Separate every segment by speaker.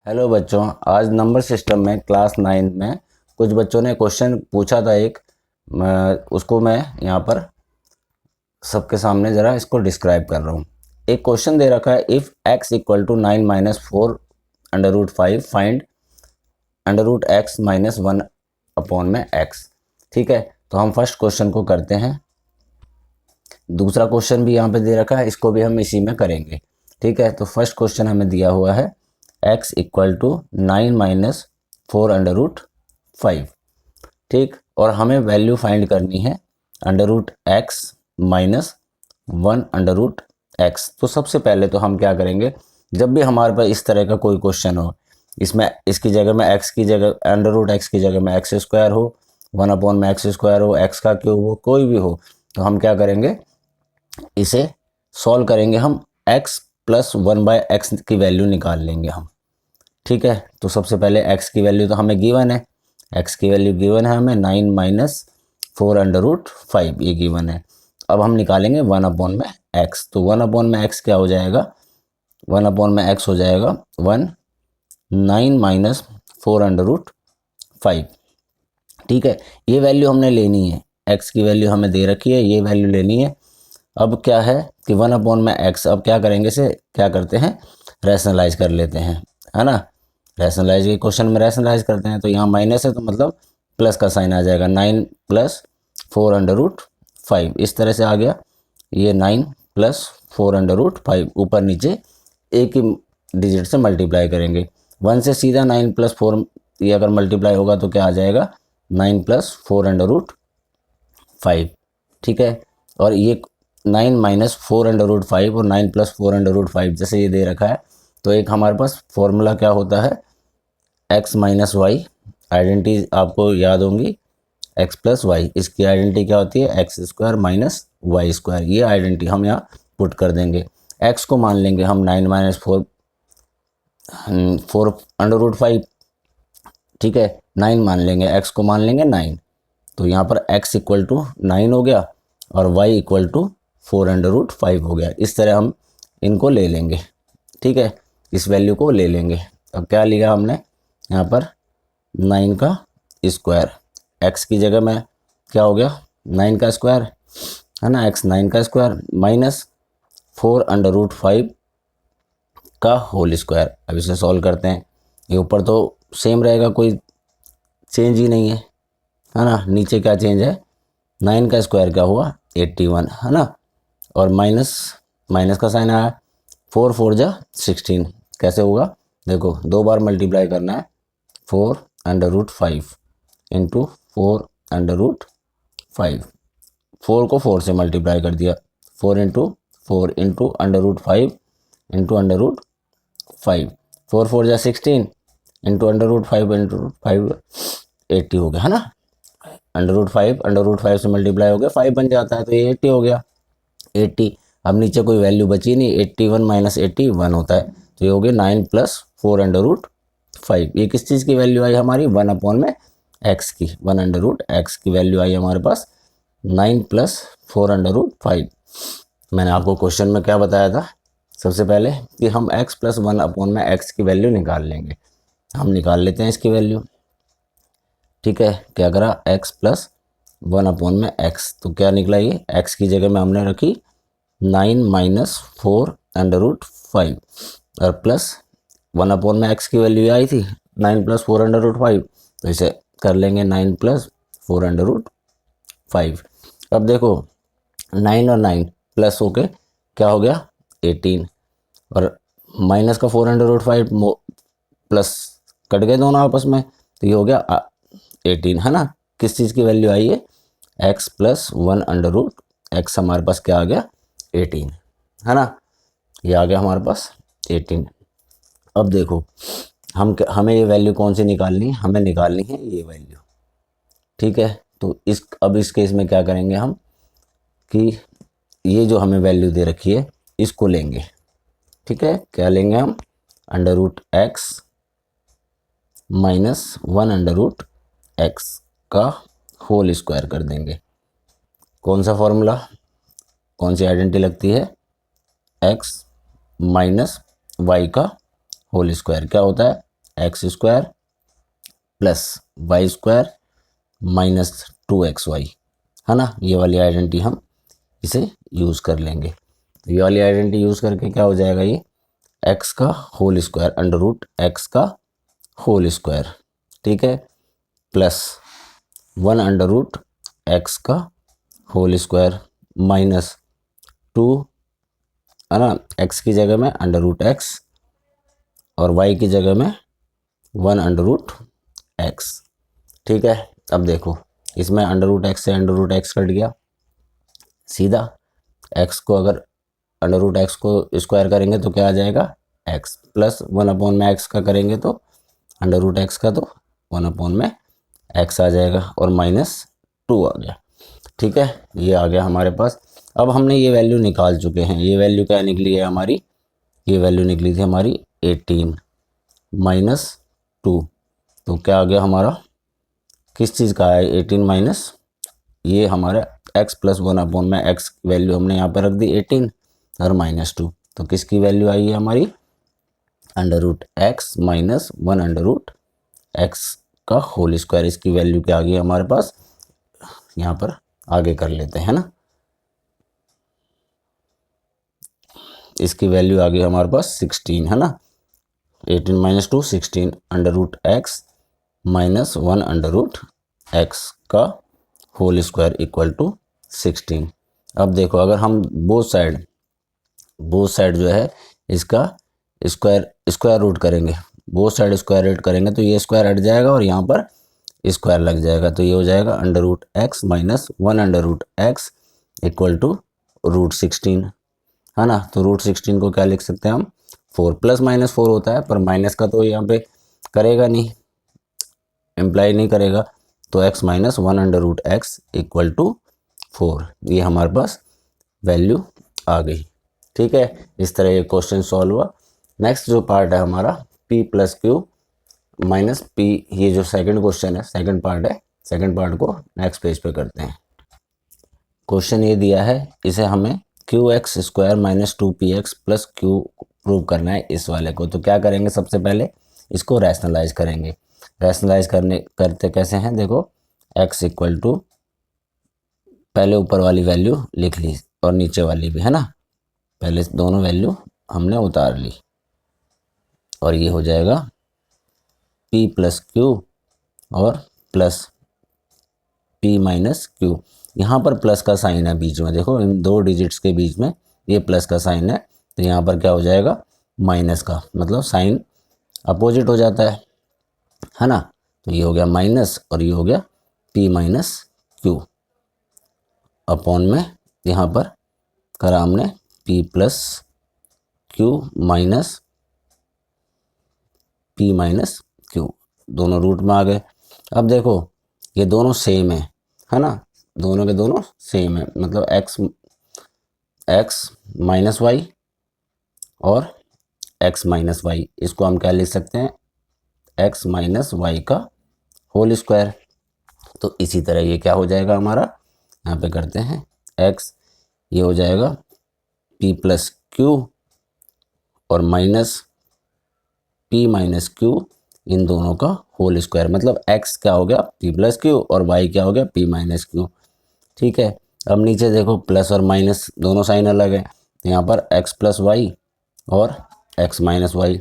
Speaker 1: Hello बच्चों, आज number system में क्लास 9 में कुछ बच्चों ने क्वेश्चन पूछा था। उसको मैं यहाँ पर सबके सामने ज़रा इसको डिस्क्राइब कर रहा हूँ। एक क्वेश्चन दे रखा है, if x equal to 9 minus 4 under root 5 find under root x minus 1 upon में x। ठीक है, तो हम फर्स्ट क्वेश्चन को करते हैं। दूसरा क्वेश्चन भी यहाँ पे दे रखा है, इसको भी हम इसी में करेंगे। ठीक है, तो फर्स्ट क्वेश्चन हमें दिया हुआ है x equal to 9 minus 4 under root 5। ठीक, और हमें वैल्यू फाइंड करनी है under root x minus 1 under root x. तो सबसे पहले तो हम क्या करेंगे, जब भी हमारे पास इस तरह का कोई क्वेश्चन हो, इसमें इसकी जगह में एक्स की जगह अंडर रूट एक्स की जगह में एक्स स्क्वायर हो, 1 अपॉन में एक्स स्क्वायर हो, एक्स का क्यूब हो, कोई भी हो, तो हम क्या करेंगे, इसे सॉल्व करेंगे। हम x प्लस 1/x की वैल्यू निकाल लेंगे हम। ठीक है, तो सबसे पहले x की वैल्यू तो हमें गिवन है, x की वैल्यू गिवन है हमें 9 माइनस 4 अंडर रूट 5, ये गिवन है। अब हम निकालेंगे 1 अपॉन में x। तो 1 अपॉन में x क्या हो जाएगा, 1 अपॉन में x हो जाएगा 1 9 माइनस 4 अंडर रूट 5। ठीक है, ये वैल्यू हमने लेनी है, x की वैल्यू हमें दे रखी है, ये वैल्यू लेनी है। अब क्या है कि 1 अपॉन में x, अब क्या करेंगे, इसे क्या करते हैं, रैशनलाइज कर लेते हैं, है ना। रैशनलाइज के क्वेश्चन में रैशनलाइज करते हैं, तो यहाँ माइनस है तो मतलब प्लस का साइन आ जाएगा, 9 प्लस 4 अंडर रूट 5, इस तरह से आ गया। ये 9 प्लस 4 अंडर रूट 5 ऊपर नीचे एक ही डिजिट से मल्टीप्लाई करेंगे। 1 से सीधा 9 प्लस 4 ये अगर मल्टीप्लाई होगा तो क्या आ जाएगा, 9 प्लस 4 अंडर रूट 5। ठीक है, और ये 9 माइनस 4 अंडर रूट 5 और 9 प्लस 4 अंडर रूट 5 जैसे ये दे रखा है, तो एक हमारे पास फॉर्मूला क्या होता है, x माइनस वाई। आइडेंटिटी आपको याद होंगी, x प्लस वाई, इसकी आइडेंटिटी क्या होती है, x square minus y square. ये आइडेंटिटी हम यहाँ पुट कर देंगे। x को मान लेंगे हम 9 माइनस 4 अंडर रूट 5। ठीक है, 9 मान लेंगे, x को मान लेंगे 9। तो यहाँ पर x इक्वल टू 9 हो गया और y equal to 4 under root 5 हो गया। इस तरह हम इनको ले लेंगे। ठीक है, इस वैल्यू को ले लेंगे। अब क्या लिया हमने यहाँ पर, 9 का स्क्वायर, x की जगह में क्या हो गया, 9 का स्क्वायर, है ना, x 9 का स्क्वायर माइनस 4 अंडर रूट 5 का होल स्क्वायर। अब इसे सॉल्व करते हैं, ये ऊपर तो सेम रहेगा, कोई चेंज ही नहीं है ना। नीचे क्या चेंज है, 9 का स्क्वायर क्या हुआ 81, है ना, और माइनस माइनस का साइन आया, 4 4 जा 16, कैसे होगा, देखो 2 बार मल्टीप्लाई करना है, 4 under root 5 into 4 under root 5, 4 को 4 से मल्टीप्लाई कर दिया, 4 into 4 into under root 5 into under root 5, 4 4 जा 16 इंटू अंडर रूट 5 इंटू 5 80 हो गया, है ना। अंडर रूट 5 से मल्टीप्लाई हो गया, 5 बन जाता है, तो ये 80 हो गया, 80। अब नीचे कोई वैल्यू बची नहीं, 81 माइनस 81 होता है, तो ये हो गया 9 प्लस 4 अंडर रूट 5। ये किस चीज़ की वैल्यू आई हमारी, 1 अपॉन में एक्स की, 1 अंडर रूट एक्स की वैल्यू आई हमारे पास 9 प्लस 4 अंडर रूट 5। मैंने आपको क्वेश्चन में क्या बताया था, सबसे पहले कि हम x प्लस 1 अपॉन में एक्स की वैल्यू निकाल लेंगे। हम निकाल लेते हैं इसकी वैल्यू। ठीक है, क्या करा, x प्लस 1 अपॉन में x, तो क्या निकला, ये x की जगह में हमने रखी 9 माइनस 4 अंडर रूट 5 और प्लस 1 अपॉन में x की वैल्यू आई थी 9 प्लस 4 अंडर रूट 5, तो इसे कर लेंगे 9 प्लस 4 अंडर रूट 5। अब देखो 9 और 9 प्लस होके क्या हो गया 18, और माइनस का 4 अंडर रूट 5 प्लस कट गए दोनों आपस में, तो ये हो गया 18, है ना। किस चीज़ की वैल्यू आई है, x plus 1 under root x, हमारे पास क्या आ गया 18, है ना, ये आ गया हमारे पास 18। अब देखो हमें ये वैल्यू कौन सी निकालनी है, हमें निकालनी है ये वैल्यू। ठीक है, तो अब इस केस में क्या करेंगे हम कि ये जो हमें वैल्यू दे रखी है इसको लेंगे। ठीक है, क्या लेंगे हम, under root x minus 1 under root x का होल स्क्वायर कर देंगे। कौन सा फॉर्मूला, कौन सी आइडेंटिटी लगती है, x माइनस वाई का होल स्क्वायर क्या होता है, x square plus y square minus 2xy, है ना। ये वाली आइडेंटिटी हम इसे यूज़ कर लेंगे। तो ये वाली आइडेंटिटी यूज़ करके क्या हो जाएगा, ये एक्स का whole square under root x का होल स्क्वायर, ठीक है, प्लस 1 अंडर रूट एक्स का होल स्क्वायर माइनस 2, है ना, एक्स की जगह में अंडर रूट एक्स और वाई की जगह में 1 अंडर रूट एक्स, ठीक है। अब देखो इसमें अंडर रूट एक्स से अंडर रूट एक्स कट गया, सीधा एक्स को अगर अंडर रूट एक्स को स्क्वायर करेंगे तो क्या आ जाएगा, एक्स प्लस 1 अपॉन में एक्स का करेंगे तो अंडर रूट एक्स का तो 1 अपॉन में एक्स आ जाएगा और माइनस 2 आ गया, ठीक है। ये आ गया हमारे पास। अब हमने ये वैल्यू निकाल चुके हैं। ये वैल्यू क्या निकली है हमारी, ये वैल्यू निकली थी हमारी 18 माइनस 2। तो क्या आ गया हमारा, किस चीज़ का है 18 माइनस, ये हमारा x प्लस 1 अपॉन में x वैल्यू हमने यहाँ पर रख दी 18 और माइनस 2। तो किसकी वैल्यू आई है हमारी, under root x minus 1 under root x का होल स्क्वायर। इसकी वैल्यू क्या आ गई हमारे पास, यहाँ पर आगे कर लेते हैं ना। इसकी वैल्यू आ गई हमारे पास 16, है ना। 18 minus 2 16 under root x minus 1 under root x का होल स्क्वायर इक्वल टू 16। अब देखो अगर हम बोथ साइड जो है इसका स्क्वायर रूट करेंगे, बोथ साइड स्क्वायर रूट करेंगे तो ये स्क्वायर हट जाएगा और यहाँ पर स्क्वायर लग जाएगा। तो ये हो जाएगा under root x minus 1 under root x equal to root 16, है ना। तो रूट 16 को क्या लिख सकते हैं हम, 4 प्लस माइनस 4 होता है, पर माइनस का तो यहाँ पे करेगा नहीं, इम्प्लाई नहीं करेगा। तो x minus 1 under root x equal to 4, ये हमारे पास वैल्यू आ गई, ठीक है। इस तरह ये क्वेश्चन सॉल्व हुआ। नेक्स्ट जो पार्ट है हमारा p plus Q minus P, ये जो सेकंड क्वेश्चन है, सेकंड पार्ट है, सेकंड पार्ट को नेक्स्ट पेज पे करते हैं। क्वेश्चन ये दिया है, इसे हमें Q x square minus 2px plus Q prove करना है इस वाले को। तो क्या करेंगे, सबसे पहले इसको रैशनलाइज करेंगे। रैशनलाइज करते कैसे हैं, देखो x इक्वल टू, पहले ऊपर वाली वैल्यू लिख ली और नीचे वाली भी, है ना। पहले दोनों वैल्यू हमने उतार ली और ये हो जाएगा p प्लस क्यू और प्लस p माइनस क्यू। यहाँ पर प्लस का साइन है बीच में, देखो इन दो डिजिट्स के बीच में ये प्लस का साइन है, तो यहाँ पर क्या हो जाएगा माइनस का, मतलब साइन अपोजिट हो जाता है ना। तो ये हो गया माइनस और ये हो गया p माइनस क्यू अपॉन में यहाँ पर करा हमने p plus Q minus p minus Q, दोनों रूट में आ गए। अब देखो ये दोनों सेम है ना, दोनों के दोनों सेम है, मतलब x माइनस वाई और x माइनस वाई, इसको हम क्या लिख सकते हैं, x माइनस वाई का होल स्क्वायर। तो इसी तरह ये क्या हो जाएगा हमारा, यहाँ पे करते हैं x, ये हो जाएगा p प्लस क्यू और माइनस p माइनस क्यू, इन दोनों का होल स्क्वायर, मतलब x क्या हो गया p प्लस क्यू और y क्या हो गया p माइनस क्यू, ठीक है। अब नीचे देखो प्लस और माइनस दोनों साइन अलग है, तो यहाँ पर x प्लस वाई और x माइनस वाई,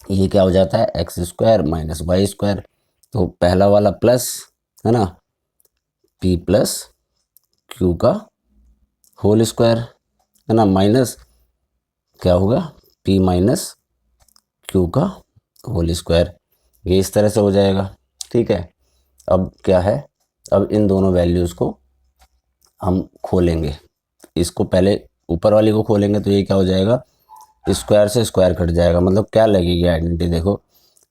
Speaker 1: ये क्या हो जाता है x square minus y square. तो पहला वाला प्लस, है ना, p प्लस क्यू का होल स्क्वायर, है ना, माइनस क्या होगा p माइनस क्यू का होल स्क्वायर, ये इस तरह से हो जाएगा, ठीक है। अब क्या है, अब इन दोनों वैल्यूज़ को हम खोलेंगे, इसको पहले ऊपर वाली को खोलेंगे तो ये क्या हो जाएगा, स्क्वायर से स्क्वायर कट जाएगा, मतलब क्या लगेगी आइडेंटिटी, देखो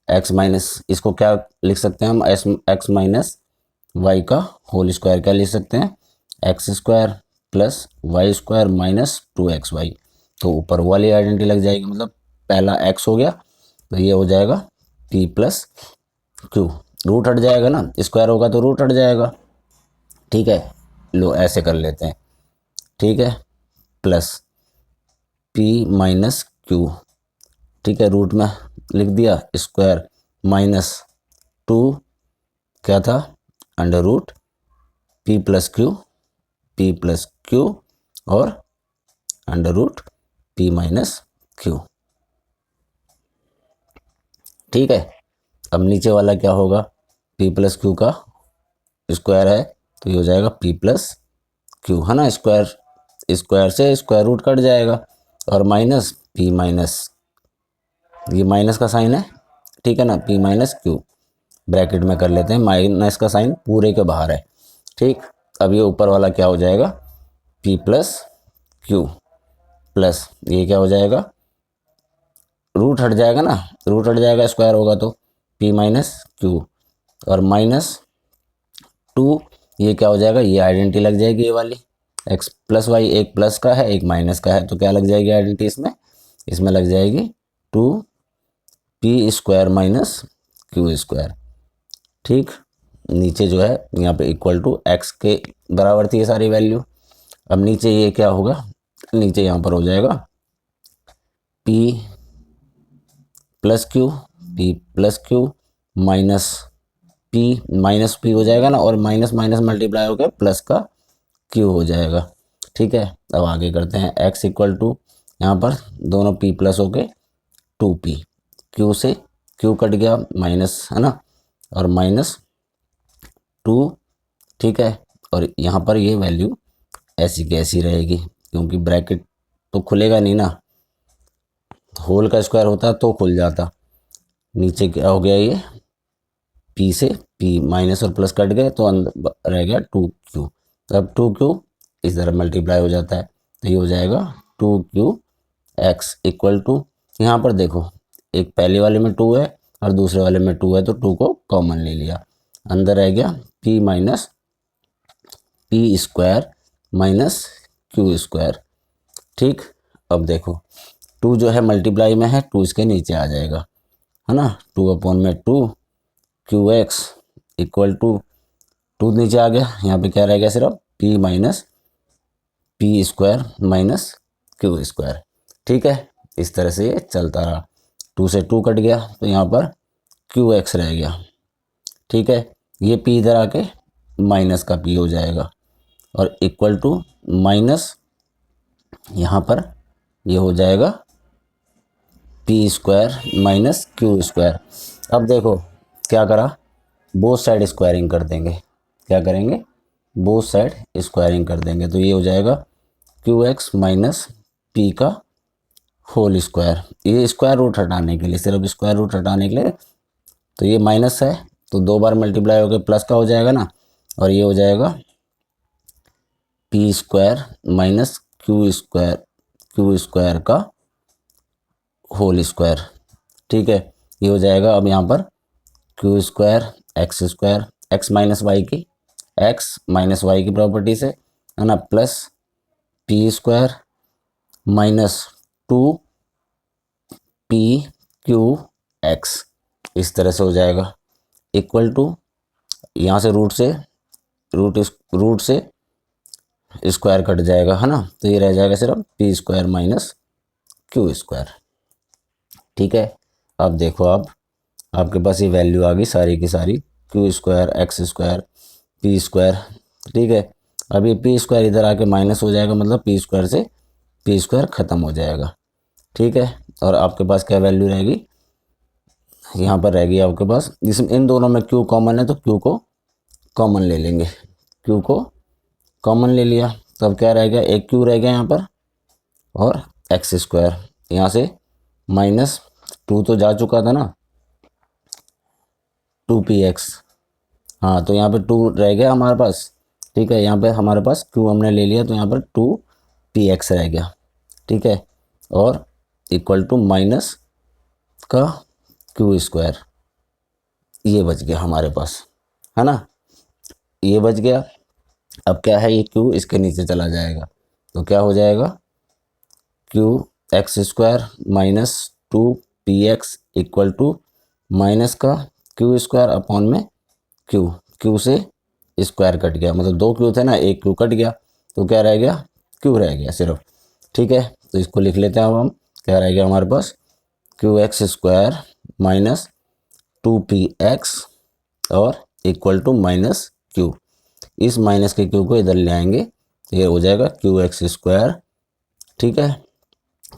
Speaker 1: x माइनस, इसको क्या लिख सकते हैं हम, x माइनस वाई का होल स्क्वायर क्या लिख सकते हैं, x square plus y square minus 2xy। तो ऊपर वाली आइडेंटिटी लग जाएगी, मतलब पहला x हो गया तो ये हो जाएगा p प्लस क्यू, रूट हट जाएगा ना, स्क्वायर होगा तो रूट हट जाएगा, ठीक है। लो ऐसे कर लेते हैं, ठीक है, प्लस p माइनस क्यू, ठीक है, रूट में लिख दिया स्क्वायर माइनस 2 क्या था, under root P plus Q और under root P minus Q. ठीक है, अब नीचे वाला क्या होगा, पी प्लस क्यू का स्क्वायर है तो ये हो जाएगा पी प्लस क्यू, है ना, स्क्वायर से स्क्वायर रूट कट जाएगा, और माइनस पी माइनस, ये माइनस का साइन है, ठीक है ना, पी माइनस क्यू ब्रैकेट में कर लेते हैं, माइनस का साइन पूरे के बाहर है। ठीक, अब ये ऊपर वाला क्या हो जाएगा, पी प्लस क्यू प्लस ये क्या हो जाएगा, रूट हट जाएगा ना, रूट हट जाएगा, स्क्वायर होगा तो पी माइनस क्यू, और माइनस 2 ये क्या हो जाएगा, ये आइडेंटिटी लग जाएगी ये वाली, एक्स प्लस वाई, एक प्लस का है एक माइनस का है, तो क्या लग जाएगी आइडेंटिटी इसमें, इसमें लग जाएगी 2p square minus q square. ठीक, नीचे जो है यहाँ पे इक्वल टू एक्स के बराबर थी ये सारी वैल्यू। अब नीचे ये क्या होगा, नीचे यहाँ पर हो जाएगा p plus Q minus P हो जाएगा ना, और माइनस माइनस मल्टीप्लाई होकर प्लस का क्यू हो जाएगा। ठीक है, अब आगे करते हैं, x इक्वल टू यहाँ पर दोनों p प्लस हो गए 2p, क्यू से क्यू कट गया माइनस, है ना, और माइनस 2, ठीक है, और यहाँ पर ये वैल्यू ऐसी की ऐसी रहेगी, क्योंकि ब्रैकेट तो खुलेगा नहीं ना, होल का स्क्वायर होता तो खुल जाता। नीचे क्या हो गया, ये p से p माइनस और प्लस कट गए तो अंदर रह गया 2q, अब 2q इस तरह मल्टीप्लाई हो जाता है, तो ये हो जाएगा 2qx इक्वल टू, यहाँ पर देखो एक पहले वाले में 2 है और दूसरे वाले में 2 है, तो 2 को कॉमन ले लिया, अंदर रह गया p minus P square minus q square. ठीक, अब देखो 2 जो है मल्टीप्लाई में है, 2 इसके नीचे आ जाएगा, है ना, 2/2 क्यू एक्स इक्वल टू 2 नीचे आ गया, यहाँ पे क्या रह गया, सिर्फ p minus P square minus q square. ठीक है, इस तरह से ये चलता रहा, 2 से 2 कट गया तो यहाँ पर क्यू एक्स रह गया। ठीक है, ये p इधर आके माइनस का p हो जाएगा, और इक्वल टू माइनस यहाँ पर ये हो जाएगा p square minus q square. अब देखो क्या करा, बोथ साइड स्क्वायरिंग कर देंगे, क्या करेंगे, बोथ साइड स्क्वायरिंग कर देंगे, तो ये हो जाएगा क्यू एक्स माइनस पी का होल स्क्वायर, ये स्क्वायर रूट हटाने के लिए, सिर्फ स्क्वायर रूट हटाने के लिए, तो ये माइनस है तो 2 बार मल्टीप्लाई होकर प्लस का हो जाएगा ना, और ये हो जाएगा p square minus q square का होल स्क्वायर। ठीक है, ये हो जाएगा, अब यहाँ पर q square x minus y की प्रॉपर्टी से, है ना, plus p square minus 2p q x, इस तरह से हो जाएगा, इक्वल टू यहाँ से रूट से स्क्वायर कट जाएगा, है ना, तो ये रह जाएगा सिर्फ P square minus q square. ठीक है, अब देखो आपके पास ये वैल्यू आ गई सारी की सारी, Q square x square P square. ठीक है, अब ये पी स्क्वायर इधर आके माइनस हो जाएगा, मतलब पी स्क्वायर से पी स्क्वायर ख़त्म हो जाएगा। ठीक है, और आपके पास क्या वैल्यू रहेगी, यहाँ पर रहेगी आपके पास, जिसमें इन दोनों में क्यू कॉमन है तो क्यू को कॉमन ले लेंगे, क्यू को कॉमन ले लिया, तो अब क्या रह गया, एक क्यू रह गया यहाँ पर, और एक्स स्क्वायर, यहाँ से माइनस 2 तो जा चुका था ना, 2px, हाँ, तो यहाँ पे 2 रह गया हमारे पास। ठीक है, यहाँ पे हमारे पास क्यू हमने ले लिया, तो यहाँ पर 2px रह गया। ठीक है, और इक्वल टू माइनस का क्यू स्क्वायर, ये बच गया हमारे पास, है ना, ये बच गया। अब क्या है, ये क्यू इसके नीचे चला जाएगा, तो क्या हो जाएगा, q x square minus 2px equal to minus का क्यू स्क्वायर अपॉन में क्यू से स्क्वायर कट गया, मतलब 2 क्यू थे ना, एक क्यू कट गया, तो क्या रह गया, क्यू रह गया सिर्फ। ठीक है, तो इसको लिख लेते हैं अब हम, क्या रह गया हमारे पास, Q x square minus 2px और इक्वल टू माइनस क्यू। इस माइनस के क्यू को इधर ले आएंगे तो ये हो जाएगा क्यू एक्स स्क्वायर, ठीक है,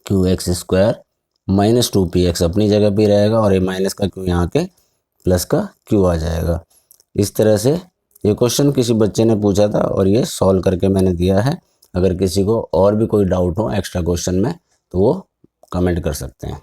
Speaker 1: Q x square minus 2px अपनी जगह पे रहेगा और ये माइनस का क्यू यहाँ के प्लस का क्यू आ जाएगा। इस तरह से ये क्वेश्चन किसी बच्चे ने पूछा था और ये सॉल्व करके मैंने दिया है। अगर किसी को और भी कोई डाउट हो एक्स्ट्रा क्वेश्चन में तो वो कमेंट कर सकते हैं।